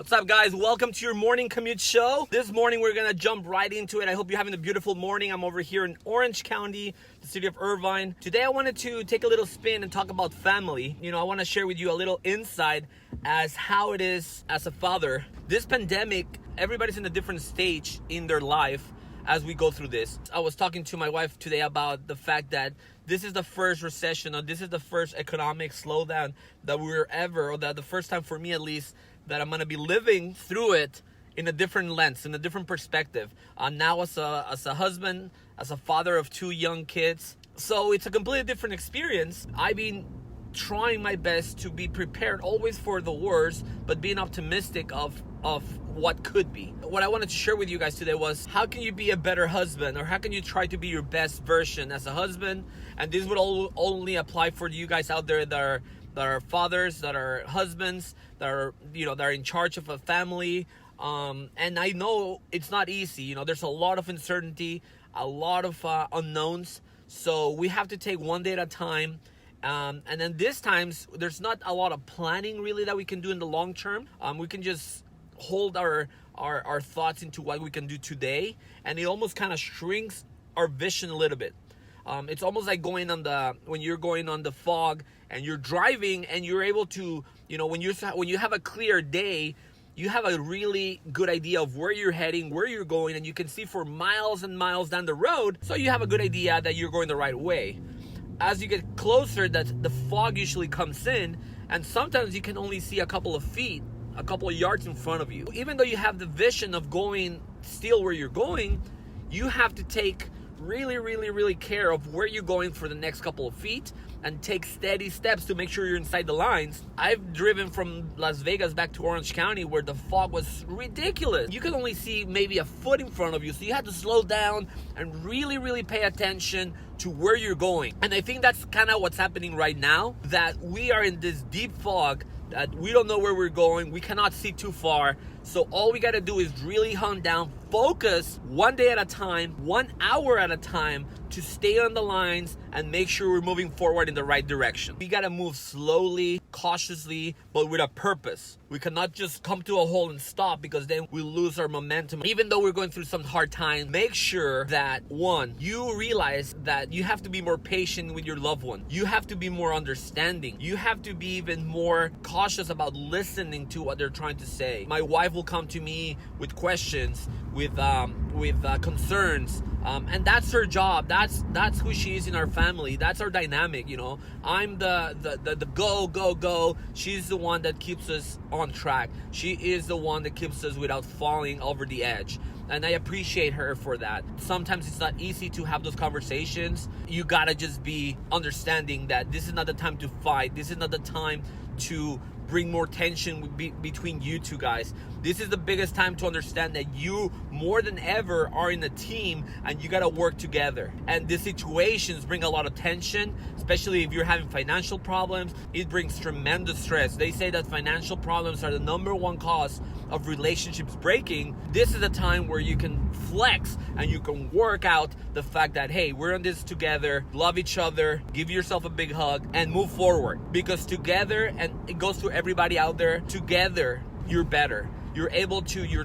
What's up, guys? Welcome to your morning commute show. This morning we're gonna jump right into it. I hope you're having a beautiful morning. I'm over here in Orange County, the city of Irvine. Today I wanted to take a little spin and talk about family. I want to share with you a little insight as how it is as a father. This pandemic, everybody's in a different stage in their life as we go through this. I was talking to my wife today about the fact that this is the first recession, or this is the first economic slowdown that we're ever, or that the first time for me at least, that I'm gonna be living through it in a different lens, in a different perspective. Now as a husband, as a father of two young kids. So it's a completely different experience. I've been trying my best to be prepared always for the worst, but being optimistic of what could be. What I wanted to share with you guys today was, how can you be a better husband, or how can you try to be your best version as a husband? And this would only apply for you guys out there that are fathers, that are husbands, that are in charge of a family. And I know it's not easy. There's a lot of uncertainty, a lot of unknowns. So we have to take one day at a time. And then this times, there's not a lot of planning really that we can do in the long term. We can just hold our thoughts into what we can do today, and it almost kind of shrinks our vision a little bit. It's almost like when you're going on the fog and you're driving, and you're able to, when you have a clear day, you have a really good idea of where you're heading, where you're going, and you can see for miles and miles down the road. So you have a good idea that you're going the right way. As you get closer, that the fog usually comes in, and sometimes you can only see a couple of feet, a couple of yards in front of you. Even though you have the vision of going still where you're going, you have to take really care of where you're going for the next couple of feet, and take steady steps to make sure you're inside the lines. I've driven from Las Vegas back to Orange County where the fog was ridiculous. You could only see maybe a foot in front of you, so you had to slow down and really pay attention to where you're going. And I think that's kind of what's happening right now, that we are in this deep fog that we don't know where we're going. We cannot see too far. So all we got to do is really hunt down, focus one day at a time, 1 hour at a time, to stay on the lines and make sure we're moving forward in the right direction. We got to move slowly, cautiously, but with a purpose. We cannot just come to a halt and stop, because then we lose our momentum. Even though we're going through some hard times, make sure that, one, you realize that you have to be more patient with your loved one. You have to be more understanding. You have to be even more cautious about listening to what they're trying to say. My wife will come to me with questions, with concerns, and that's her job. That's who she is in our family. That's our dynamic. I'm the go. She's the one that keeps us on track. She is the one that keeps us without falling over the edge, and I appreciate her for that. Sometimes it's not easy to have those conversations. You gotta just be understanding that this is not the time to fight. This is not the time to bring more tension between you two guys. This is the biggest time to understand that you, more than ever, are in a team, and you gotta work together. And the situations bring a lot of tension, especially if you're having financial problems. It brings tremendous stress. They say that financial problems are the number one cause of relationships breaking. This is a time where you can flex and you can work out the fact that, hey, we're in this together, love each other, give yourself a big hug, and move forward. Because together, and it goes to everybody out there, together you're better. You're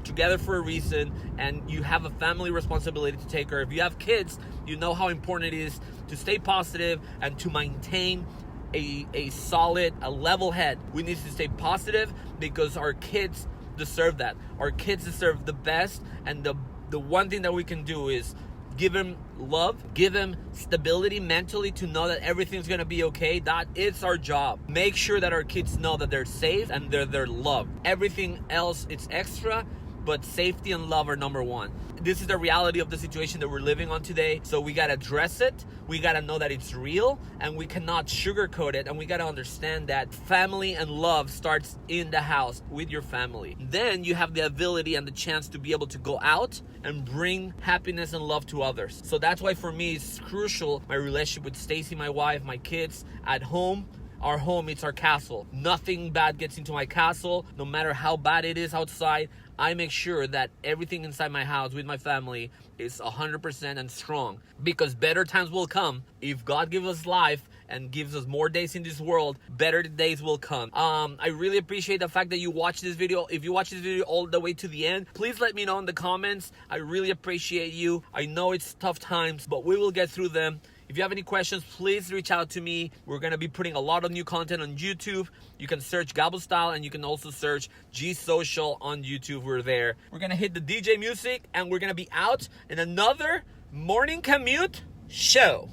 together for a reason, and you have a family responsibility to take care of. If you have kids, you know how important it is to stay positive and to maintain a solid, a level head. We need to stay positive, because our kids deserve that. Our kids deserve the best, and the one thing that we can do is give them love, give them stability mentally to know that everything's gonna be okay. That is our job. Make sure that our kids know that they're safe and they're loved. Everything else, it's extra, but safety and love are number one. This is the reality of the situation that we're living on today. So we gotta address it. We gotta know that it's real, and we cannot sugarcoat it. And we gotta understand that family and love starts in the house with your family. Then you have the ability and the chance to be able to go out and bring happiness and love to others. So that's why for me it's crucial, my relationship with Stacy, my wife, my kids, at home. Our home, it's our castle. Nothing bad gets into my castle. No matter how bad it is outside, I make sure that everything inside my house with my family is 100% and strong. Because better times will come. If God gives us life, and gives us more days in this world, better days will come. I really appreciate the fact that you watched this video. If you watch this video all the way to the end, please let me know in the comments. I really appreciate you. I know it's tough times, but we will get through them. If you have any questions, please reach out to me. We're going to be putting a lot of new content on YouTube. You can search Gabo Style, and you can also search G Social on YouTube. We're there. We're going to hit the DJ music, and we're going to be out in another morning commute show.